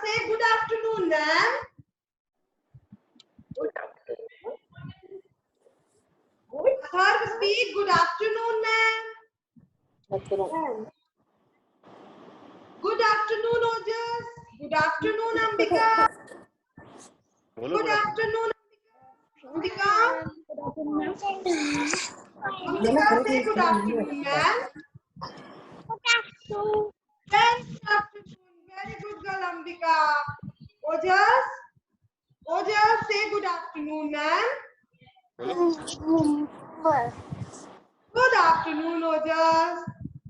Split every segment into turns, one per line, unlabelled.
say good afternoon, ma'am.
Good afternoon.
Atharv, speak. Good afternoon, ma'am.
Ma'am.
Good afternoon, Ojas. Good afternoon, Ambika. Good afternoon, Ambika. Ambika, say good afternoon, ma'am. Very good afternoon. Very good girl, Ambika. Ojas. Ojas, say good afternoon, ma'am. Good afternoon, Ojas.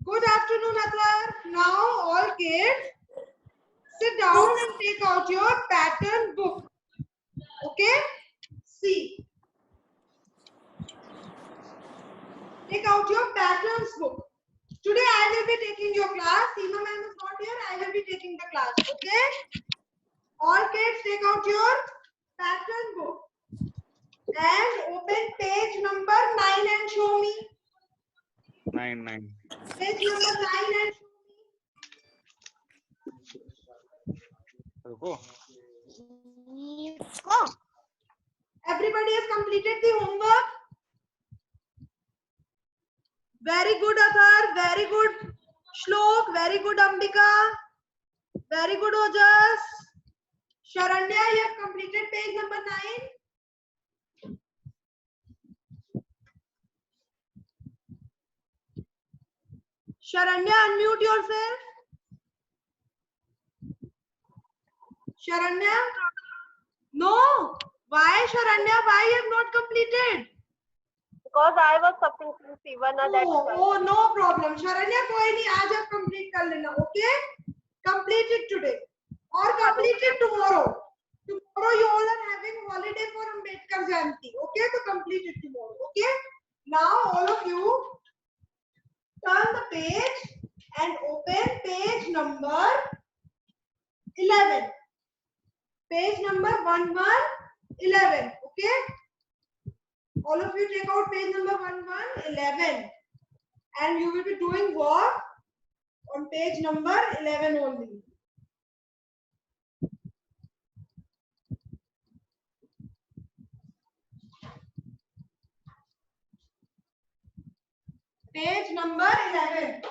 Good afternoon, Athar. Now, all kids, sit down and take out your pattern book. Okay? See. Take out your patterns book. Today I will be taking your class. Seema ma'am is not here. I will be taking the class. Okay? All kids, take out your pattern book and open page number 9 and show me.
9.
Page number 9 and show
रुको.
me. Everybody has completed the homework. Very good, Athar. Very good, Shlok. Very good, Ambika. Very good, Ojas. Sharanya, you have completed page number 9. Sharanya, unmute yourself. Sharanya? No. Why, Sharanya? Why you have not completed?
Because I was submitting C1, that's why.
Oh, no problem. Sharanya, कोई नहीं, आज आप complete कर लेना, okay? Complete it today or complete it tomorrow. Tomorrow you all are having holiday for Ambedkar Jayanti, okay? So complete it tomorrow, okay? Now all of you turn the page and open page number 11. Page number 11, okay? All of you take out page number 11 and you will be doing work on page number 11 only. Page number 11.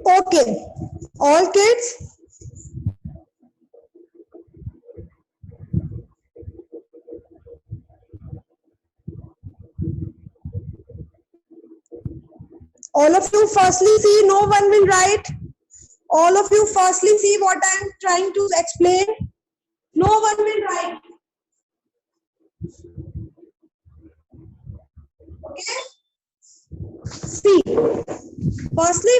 Okay, all kids. All of you firstly see, no one will write. All of you firstly see what I am trying to explain. No one will write. Okay? See, firstly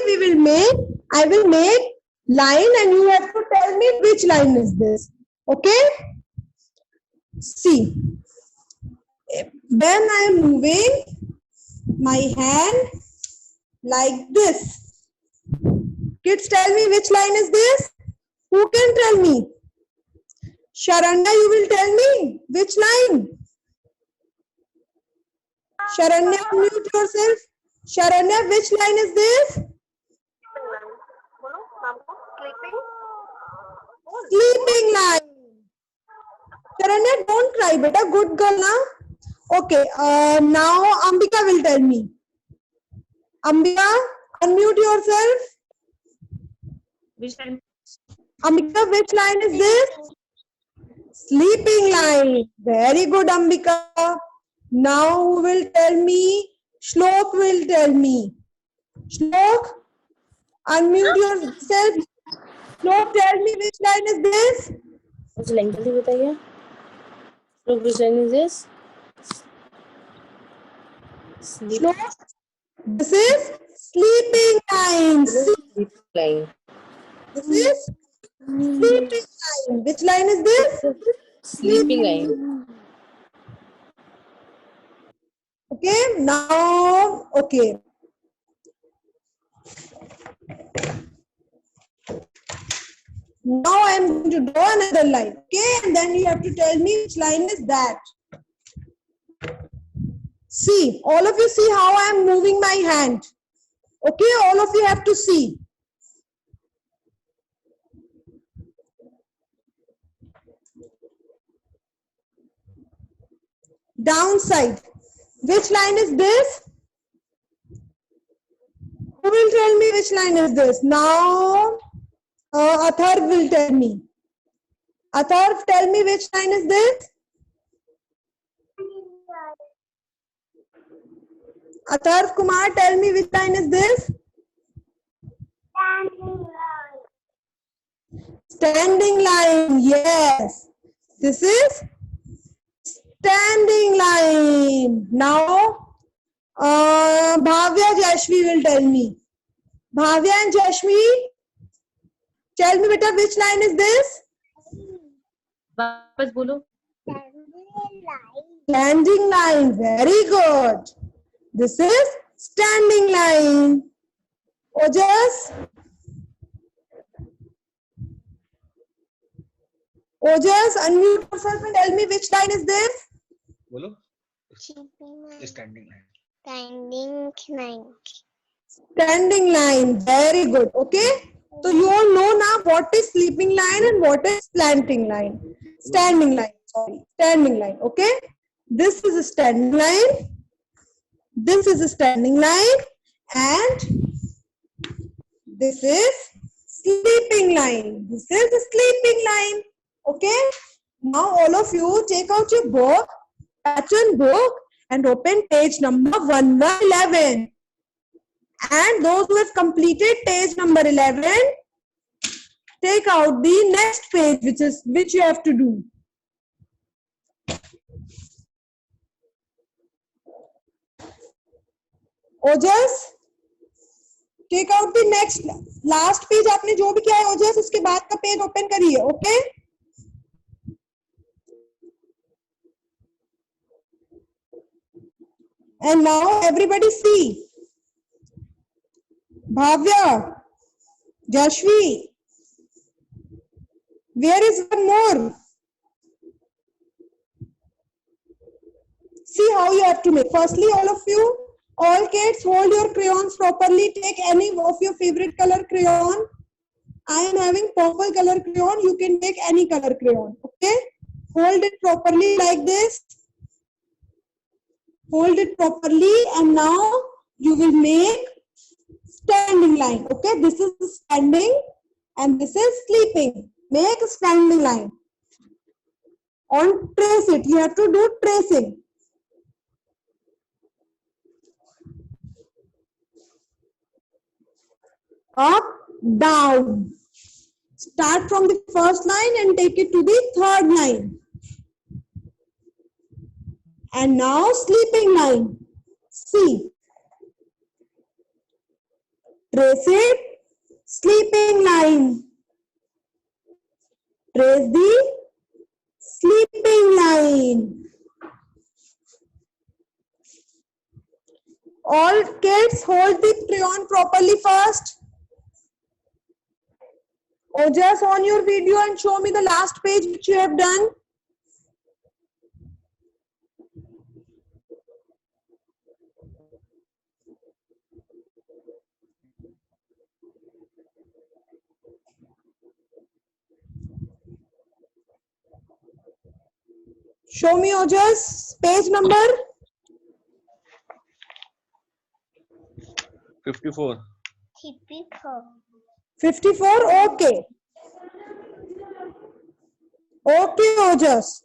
I will make line and you have to tell me which line is this. Okay? See, when I am moving my hand like this, kids tell me which line is this? Who can tell me? Sharanya, you will tell me which line? Sharanya, unmute yourself. Sharanya, which line is this? Sleeping line. Sharanya, don't cry, beta. Good girl, na? Okay. Now Ambika will tell me. Ambika, unmute yourself.
Which line?
Ambika, which line is this? Sleeping line. Very good, Ambika. Now who will tell me? Shlok will tell me. Shlok, unmute yourself. Shlok, tell me which line is this?
मुझे line जल्दी बताइए. Look, which line is this? Sleep.
Shlok, this is sleeping line. See,
Sleep line.
this is sleeping line. Which line is this?
Sleeping line.
Okay, now, okay. Now I am going to draw another line, okay? And then you have to tell me which line is that. See, all of you see how I am moving my hand. Okay, all of you have to see. Downside. Which line is this? Who will tell me which line is this? Now, Atharv will tell me. Atharv, tell me which line is this? Atharv Kumar, tell me which line is this? Standing line, yes. This is standing line. Now, Bhavya Jashvi will tell me. Bhavya and Jashvi, tell me beta, which line is this?
वापस बोलो.
Standing line, very good. This is standing line. Ojas? Ojas, unmute yourself and tell me which line is this?
बोलो.
Sleeping
Standing line.
standing line.
Standing line, very good. Okay, so you all know now what is sleeping line and what is slanting line. Standing line, sorry, standing line. Okay, this is a standing line, this is a standing line, and this is sleeping line. This is a sleeping line. Okay, now all of you take out your book, pattern book, and open page number 111. And those who have completed page number 11, take out the next page, which you have to do. Ojas, take out the next last page. आपने जो भी किया है ओजस, उसके बाद का page open करिए. Okay, and now everybody see. Bhavya, Jashvi, where is one more? See how you have to make. Firstly, all of you, all kids, hold your crayons properly. Take any of your favorite color crayon. I am having purple color crayon. You can take any color crayon. Okay? Hold it properly like this. Hold it properly, and now you will make standing line. Okay? This is standing and this is sleeping. Make a standing line. On trace it. You have to do tracing. Up, down. Start from the first line and take it to the third line. And now sleeping line. See. Trace it. Sleeping line. Trace the sleeping line. All kids, hold the crayon properly first. Ojas, on your video and show me the last page which you have done. Show me Ojas, page number
54.
54. Okay. Okay, Ojas.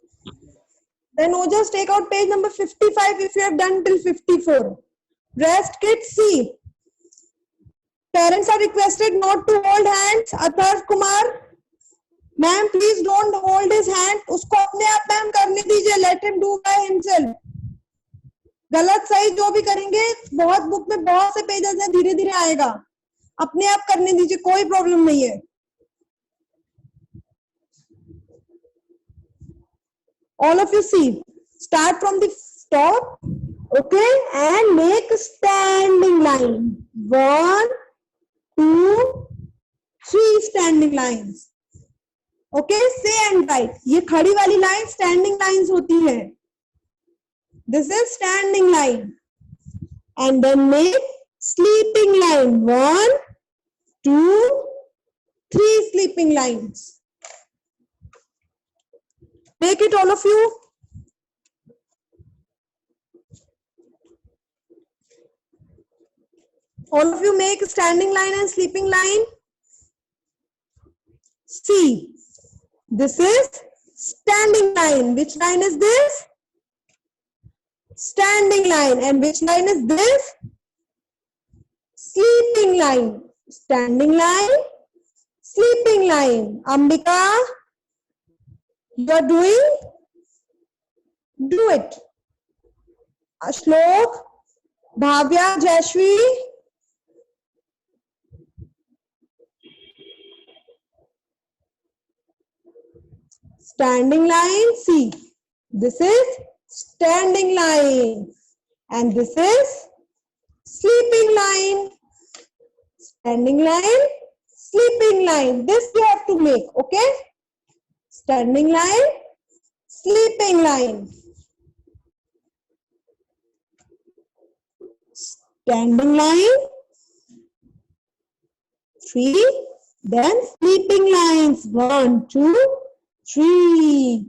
Then just take out page number 55 if you have done till 54. Rest kids see. Parents are requested not to hold hands. Atharv Kumar, ma'am, please don't hold his hand. उसको अपने आप ma'am करने दीजिए. Let him do by himself. गलत सही जो भी करेंगे, बहुत बुक में बहुत से पेजेस हैं, धीरे धीरे आएगा. अपने आप करने दीजिए, कोई प्रॉब्लम नहीं है. All of you see. Start from the top, okay, and make standing line. 1, 2, 3 standing lines. Okay, say and write. ये खड़ी वाली लाइन standing lines होती है. This is standing line. And then make sleeping line. 1, 2, 3 sleeping lines. Make it all of you. All of you make standing line and sleeping line. See, this is standing line. Which line is this? Standing line. And which line is this? Sleeping line. Standing line, sleeping line. Ambika, you are doing? Do it. Ashlok, Bhavya, Jashvi. Standing line, see. This is standing line. And this is sleeping line. Standing line, sleeping line. This you have to make, okay? Standing line, sleeping line. Standing line, 3. Then sleeping lines, 1, 2, 3.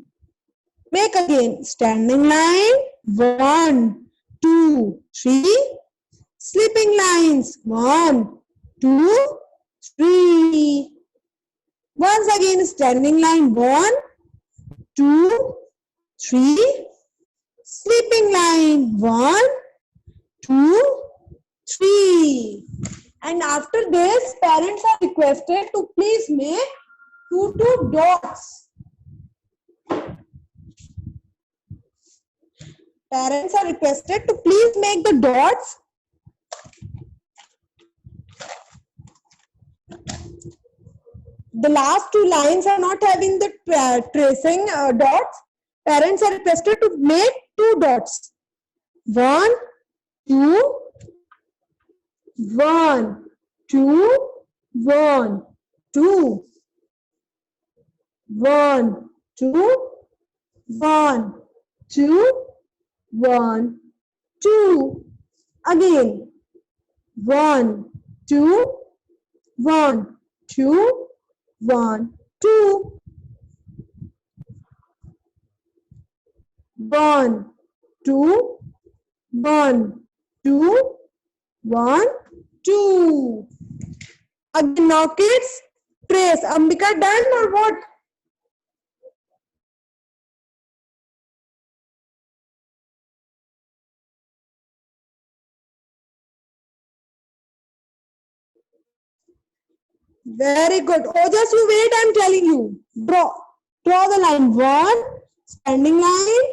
Make again. Standing line, 1, 2, 3. Sleeping lines, 1, 2, 3. Once again, standing line, 1, 2, 3. Sleeping line, 1, 2, 3. And after this, parents are requested to please make 2 dots. Parents are requested to please make the dots. The last 2 lines are not having the tracing dots. Parents are requested to make 2 dots. 1, 2, 1, 2, 1, 2, 1, 2, 1, 2, 1, 2. Again. 1, 2, 1, 2, 1, 2. 1, 2, 1, 2, 1, 2. Again, now kids, trace. Ambika done or what? Very good. Oh, just you wait, I'm telling you. Draw the line. 1, standing line,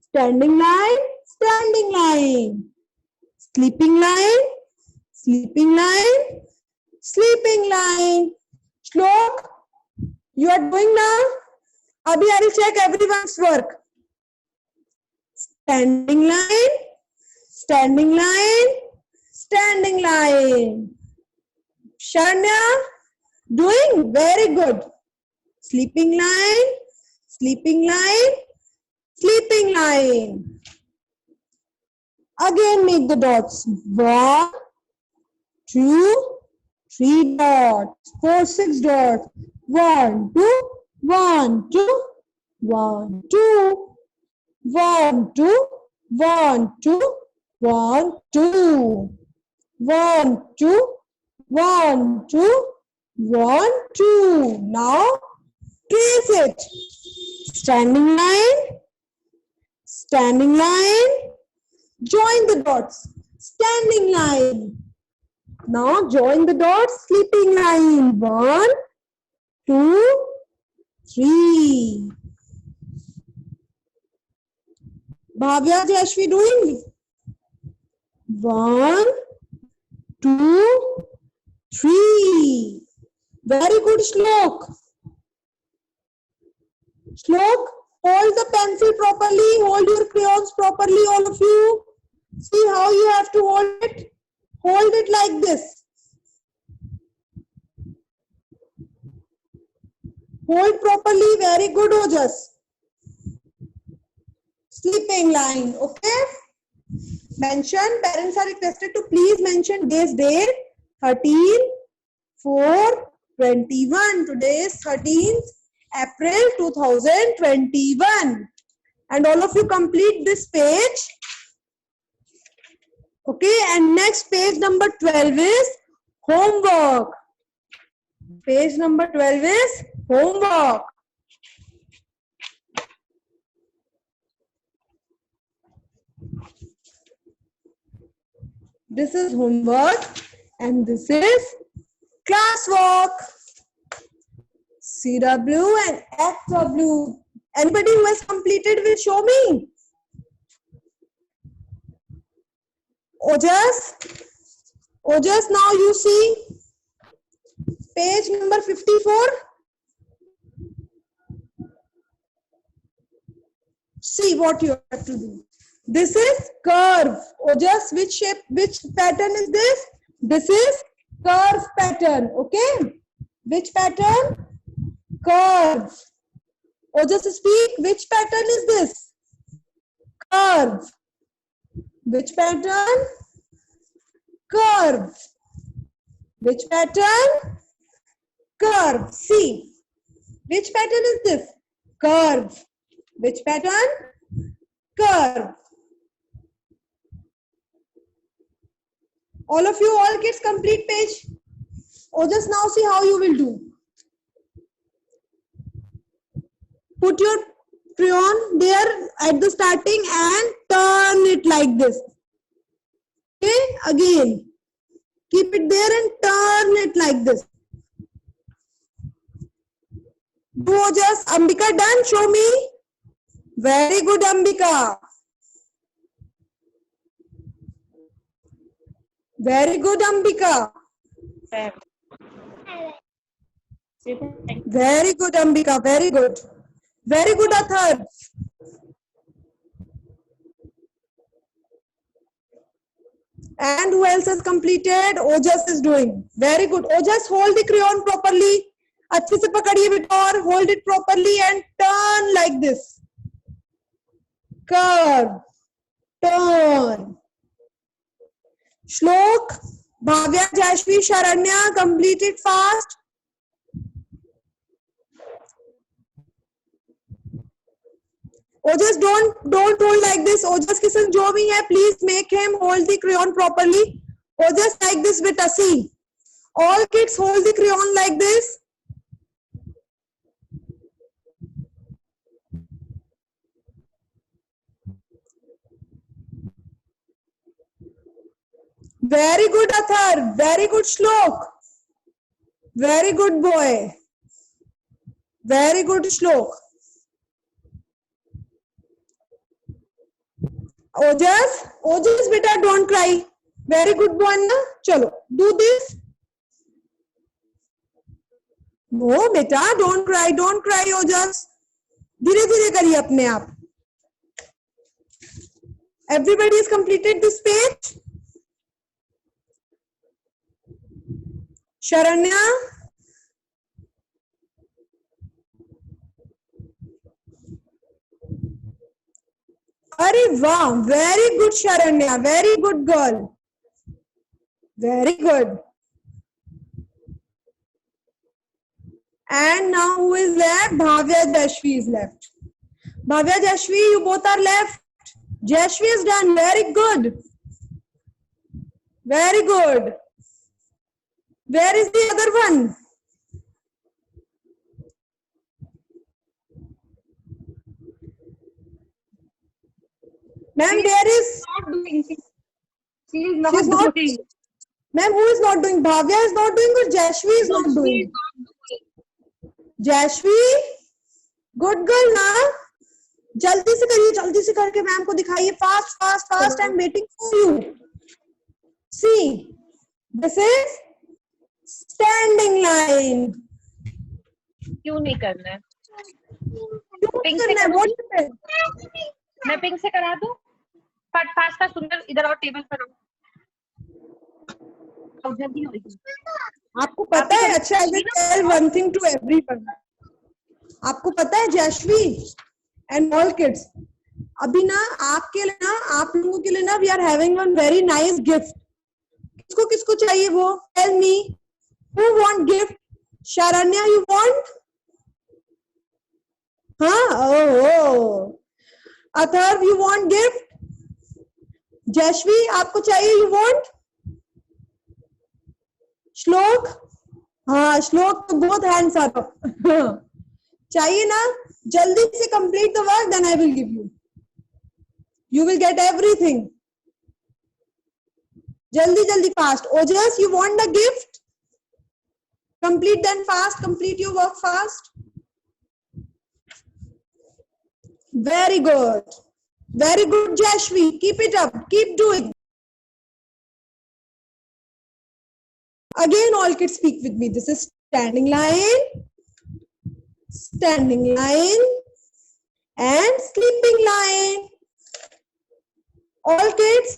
standing line, standing line. Sleeping line, sleeping line, sleeping line. Shlok, you are doing now? Abhi I will check everyone's work. Standing line, standing line, standing line. Shania, doing very good. Sleeping line, sleeping line, sleeping line. Again make the dots. 1, 2, 3 dots. 4, 6 dots. 1, 2, 1, 2, 1, 2, 1, 2, 1, 2, 1, 2, 1, 2, 1, 2, 1, 2. Now trace it. Standing line, Standing line. Join the dots. Standing line. Now join the dots. Sleeping line. 1, 2, 3. Bhavya, Jashvi doing? 1, 2, 3. Very good, Shlok. Shlok, hold the pencil properly. Hold your crayons properly, all of you. See how you have to hold it. Hold it like this. Hold properly. Very good, Ojas. Sleeping line. Okay. Mention. Parents are requested to please mention day's date. 13/4/21. Today is 13th April 2021. And all of you complete this page. Okay. And next page number 12 is homework. Page number 12 is homework. This is homework and this is classwork. CW and FW. Anybody who has completed will show me. Ojas, now you see page number 54. See what you have to do. This is curve. Ojas, which shape, which pattern is this? This is curve pattern. Okay. Which pattern? Curve. Ojas, speak. Which pattern is this? Curve. Which pattern? Curve. Which pattern? Curve. See. Which pattern is this? Curve. Which pattern? Curve. All of you, all kids, complete page. Or just now see how you will do. Put your crayon there at the starting and turn it like this. Okay, again. Keep it there and turn it like this. Do just Ambika done? Show me. Very good, Ambika. Very good, Ambika. Very good, Ambika. Very good. Very good, Athar. And who else has completed? Ojas is doing. Very good. Ojas, hold the crayon properly. अच्छे से पकड़िए बेटा और hold it properly and turn like this. Curve. Turn. Shlok, Bhavya, Jashvi, Sharanya, complete it fast. Ojas, don't hold like this. Ojas के संग जो भी है, please make him hold the crayon properly. Ojas like this beta, see. All kids hold the crayon like this. Very good, Athar. Very good, Shlok. Very good, boy. Very good, Shlok. Ojas, beta, don't cry. Very good, boy. Na? Chalo, do this. No, beta, don't cry. Don't cry, Ojas. धीरे-धीरे करिए अपने आप. Everybody has completed this page. Sharanya, अरे वाह, very good Sharanya, very good girl, very good. And now who is left? Bhavya, Jashvi is left. Bhavya, Jashvi, you both are left. Jashvi is done, very good, very good. Where is the other one? Ma'am, there is.
Not doing. She is not
She's not.
doing.
Ma'am, who is not doing? Bhavya is not doing, or Jashvi is not
She
doing?
is not doing.
Jaishvi, good girl ना, जल्दी से करिए, जल्दी से करके ma'am को दिखाइए, fast fast fast, I am waiting for you. See, this is standing line.
क्यों नहीं करना है?
क्यों
पिंक से
करना है?
करूँ?
What is it?
मैं पिंक से करा दूं? फट फास्ट फास्ट सुंदर इधर और टेबल पर आओ. अब जल्दी होगी.
आपको पता है, अच्छा, I will tell one thing to everyone. आपको पता है जैश्वी एंड ऑल किड्स, अभी ना आपके लिए ना, आप लोगों के लिए ना, we are having one very nice gift. किसको किसको चाहिए वो? Tell me, who want gift? Sharanya, you want? हाँ, oh. Atharv, you want gift? Jaishvi, आपको चाहिए? You want? श्लोक, हाँ श्लोक, तो बहुत हैंड्स अप. चाहिए ना? जल्दी से complete the work, then I will give you. You will get everything. जल्दी जल्दी fast. Ojas, you want the gift? Complete then fast, complete your work fast. Very good, very good, Jashvi. Keep it up, keep doing. Again, all kids speak with me. This is standing line, and sleeping line. All kids,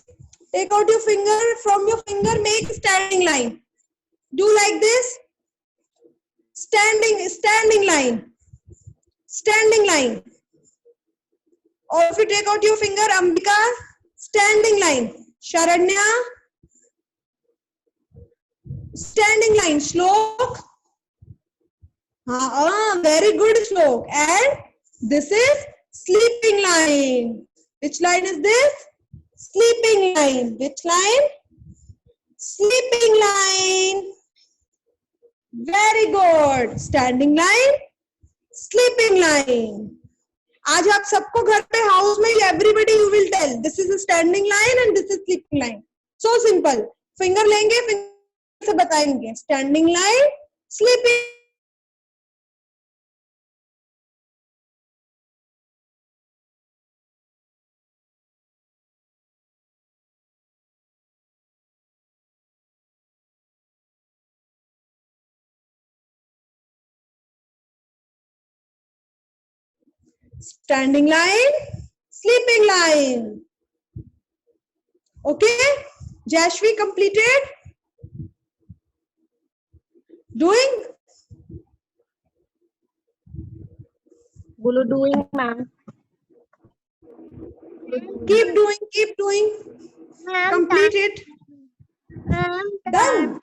take out your finger. From your finger, make standing line. Do like this. Standing line. Or if you take out your finger, Ambika, standing line. Sharanya, standing line. Shlok, very good, Shlok. And this is sleeping line. Which line is this? Sleeping line. Which line? Sleeping line. Very good. Standing line, sleeping line. आज आप सबको घर पे house में everybody you will tell this is standing line and this is sleeping line. So simple. Finger लेंगे, finger से बताएंगे standing line, sleeping. Standing line, sleeping line. Okay, Jashvi completed? Doing?
बोलो doing, ma'am.
Keep doing.
Ma'am,
Complete it.
ma'am,
Done.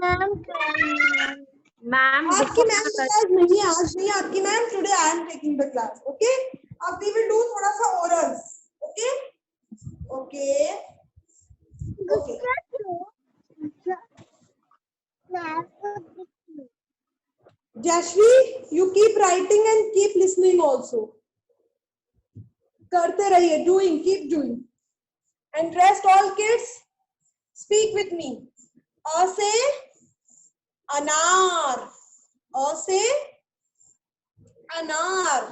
ma'am,
Ma'am,
आपकी ma'am तो आज नहीं है, आज नहीं आपकी ma'am. Today I am taking the class. Okay, अब वी विल डू थोड़ा सा orals. Okay okay okay. Jashvi, you keep writing and keep listening also. करते रहिए, doing, keep doing. And rest all kids, speak with me. A से अनार, अ से अनार,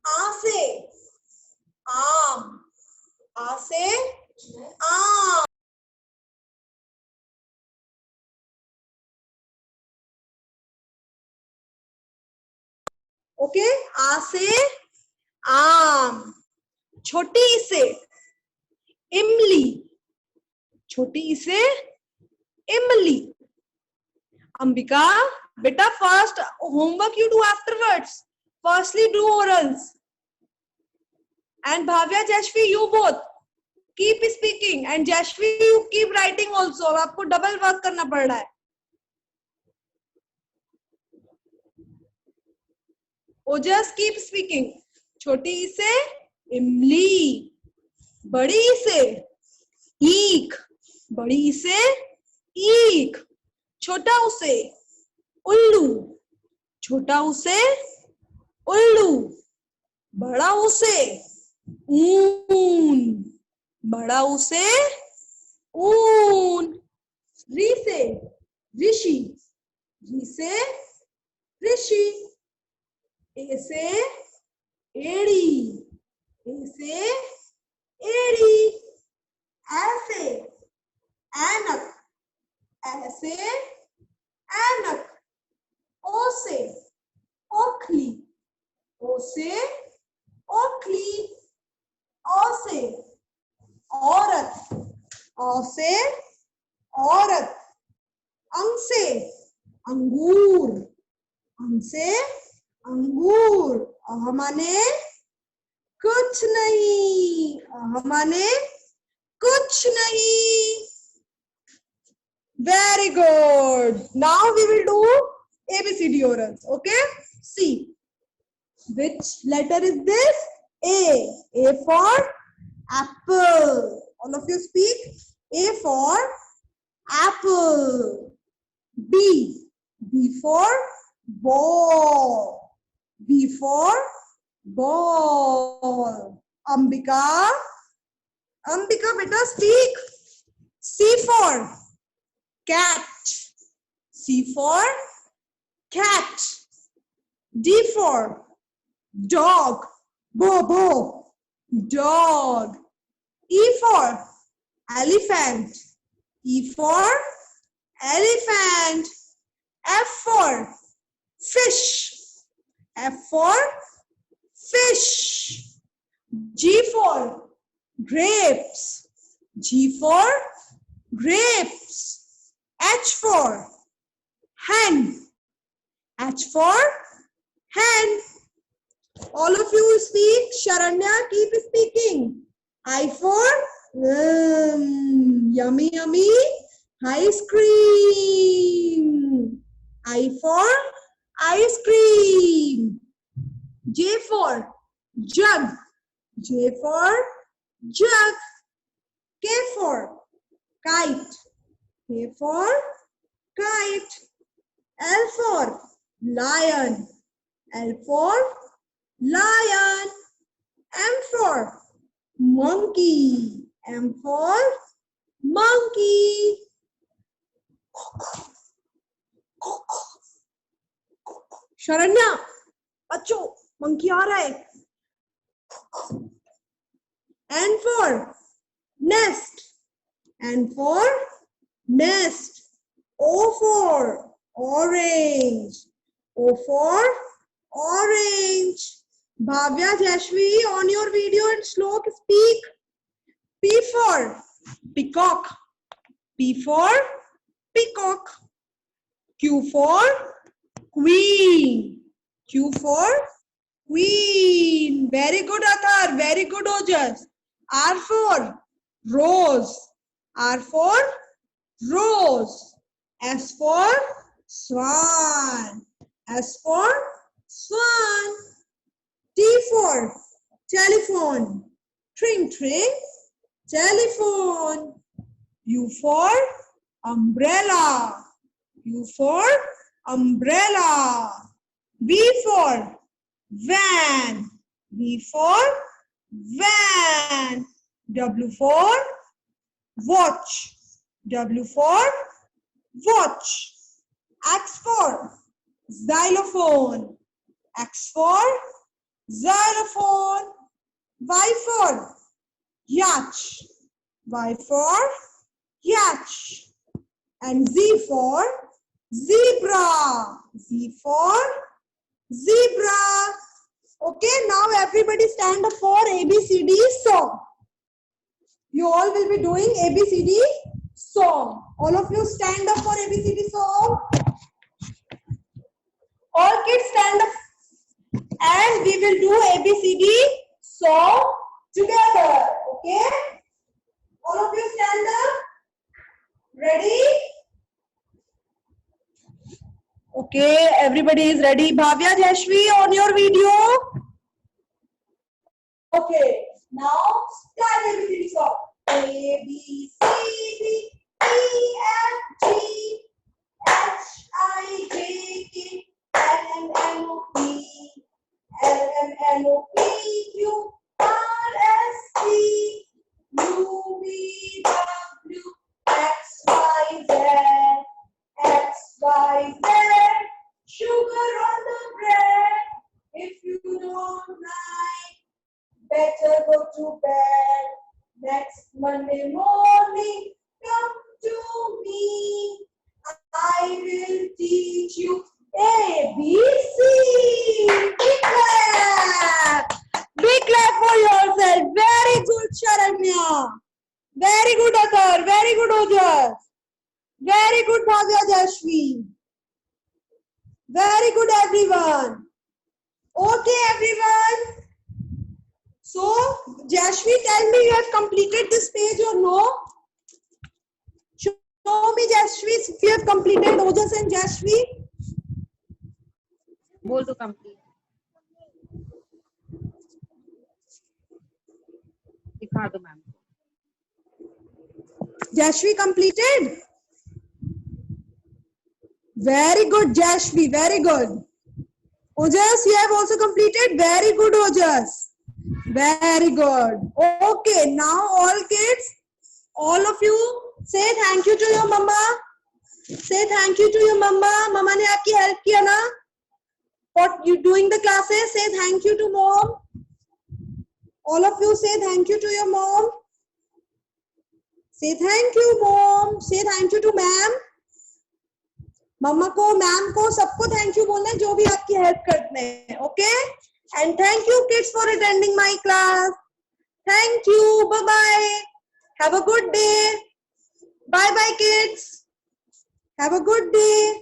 आ से आम, आ से आम. ओके, आ से आम. छोटी ई से इमली, छोटी ई से इमली. अंबिका, बेटा first homework you do afterwards. Firstly do orals. And Bhavya, Jashvi, you both keep speaking and Jashvi you keep writing also. अब आपको डबल वर्क करना पड़ रहा है. Oh, just keep speaking. छोटी ई से इमली, बड़ी ई से ईख, बड़ी ई से ईख. छोटा ऊ से उल्लू, छोटा ऊ से उल्लू. बड़ा ऊ से ऊन, बड़ा ऊ से ऊन। री से ऋषि, री से ऋषि। ए से एड़ी, ए से एड़ी। ऐसे ऐनक, ऐसे ऐनक। ओ से ओखली, ओ से ओखली। औ से औरत, औ से औरत। अंग से अंगूर, अंग से अंगूर। अह माने कुछ नहीं, अह माने कुछ नहीं। Very good. Now we will do ABCD orals. Okay. See, which letter is this? A. A for apple. All of you speak. A for apple. B. B for ball. B for ball. Ambika. Ambika, beta, speak. C for cat. C for cat. D for dog. Bo bo. Dog. E for elephant. E for elephant. F for fish. F for fish. G for grapes. G for grapes. H for hen. H for hen. All of you speak. Sharanya, keep speaking. I for yummy yummy ice cream. I for ice cream. J for jug. J for jug. K for kite. K for kite. L for lion. L for lion. M for monkey. M for monkey. Sharanya, बच्चों, monkey आ रहा है. N for nest. N for nest. O for orange. O for orange. Bhavya, Jashvi, on your video and Shlok, speak. P for peacock. P for peacock. Q for queen. Q for queen. Very good, Athar. Very good, Ojas. R for rose. R for rose. S for swan. S for swan. T for telephone. Tring tring. Telephone. U for umbrella. U for umbrella. V for van. V for van. W for watch. W for watch. X for xylophone. X for xylophone. Y for yacht. Y for yacht. And Z for zebra. Z for zebra. Okay, now everybody stand up for ABCD song. You all will be doing ABCD song. All of you stand up for ABCD song. All kids stand up and we will do ABCD song together. Okay? All of you stand up. Ready? Okay, everybody is ready. Bhavya, Jashvi, on your video. Okay, now start ABCD song. A, B, C, D, E, F, G, H, I, J, K, L, M, N, O, P, Q, R, better go to bed. Next Monday morning, come to me. I will teach you A, B, C. Big clap. Big clap for yourself. Very good, Sharanya. Very good, Athar. Very good, Ojas. Very good, Bhavya Jashvi. Very good, everyone. Okay, everyone. So, Jashvi, tell me you have completed this page or no? Show me, Jashvi, if you have completed Ojas and Jashvi.
बोल दो complete. दिखा दो ma'am.
Jashvi completed? Very good, Jashvi. Very good. Ojas, you have also completed? Very good, Ojas. Very good. Okay, now all kids, all of you, say thank you to your mama. Say thank you to your mama. Mama ने आपकी help किया ना? What you doing the classes? Say thank you to mom. All of you say thank you to your mom. Say thank you, mom. Say thank you to ma'am. मम्मा को, ma'am को, सबको thank you बोलना है जो भी आपकी help करते हैं. Okay? And thank you kids for attending my class. Thank you. Bye bye. Have a good day. Bye bye kids. Have a good day.